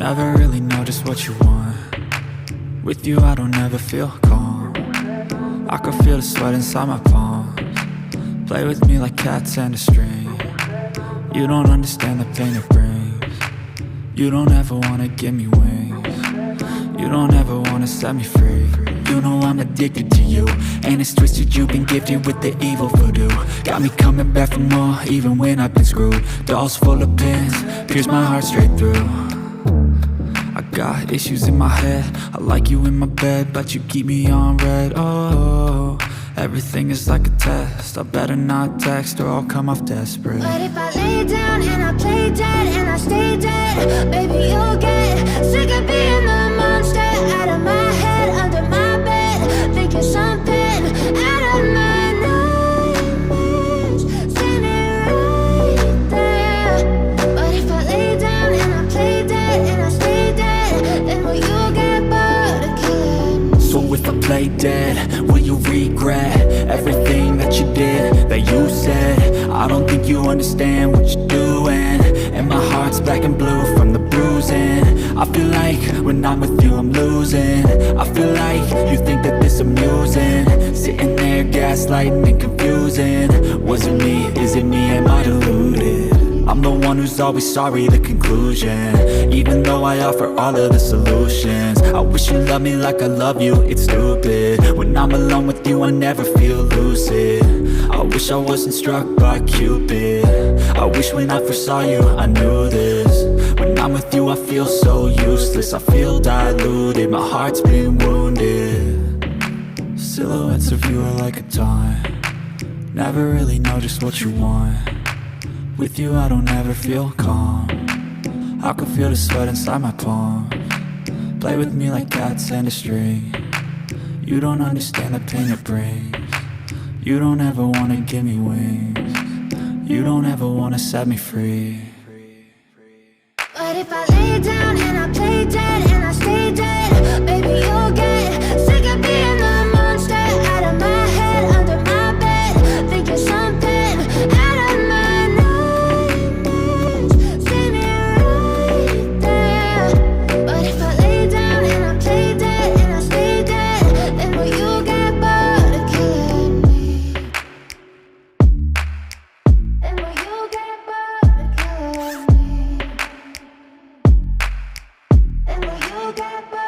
Never really know just what you want. With you I don't ever feel calm. I can feel the sweat inside my palms. Play with me like cats and a string. You don't understand the pain it brings. You don't ever wanna give me wings. You don't ever wanna set me free. You know I'm addicted to you, and it's twisted, you've been gifted with the evil voodoo. Got me coming back for more, even when I've been screwed. Dolls full of pins, pierce my heart straight through. I got issues in my head, I like you in my bed, but you keep me on red. Oh, everything is like a test, I better not text or I'll come off desperate. But if I lay down and I play dead and I stay dead, baby you'll get sick of being the monster out of my head, under my bed, thinking something out of my nightmares, standing right there. But if I lay down and I play dead and I stay dead, then will you get bored of killing me? So if I play dead, will you regret everything that you did, that you said? I don't think you understand what you're doing, and my heart's black and blue from the bruising. I feel like when I'm with you I'm losing. I feel like you think that this amusing, sitting there gaslighting and confusing. Was it me? Is it me? Am I deluded? I'm the one who's always sorry, the conclusion, even though I offer all of the solutions. I wish you loved me like I love you, it's stupid. When I'm alone with you I never feel lucid. I wish I wasn't struck by Cupid. I wish when I first saw you I knew this. When I'm with you I feel so useless, I feel diluted, my heart's been wounded. Silhouettes of you are like a taunt. Never really know just what you want. With you I don't ever feel calm. I can feel the sweat inside my palms. Play with me like cats and a string. You don't understand the pain it brings. You don't ever wanna give me wings. You don't ever wanna set me free. But if I lay down and I play dead and I stay dead, baby you'll get sick of being the monster out of my head, under my bed, thinking something out of my nightmares, standing right there. But if I lay down and I play dead and I stay dead, then will you get bored of killing me? Then will you get bored of killing me? And will you get back?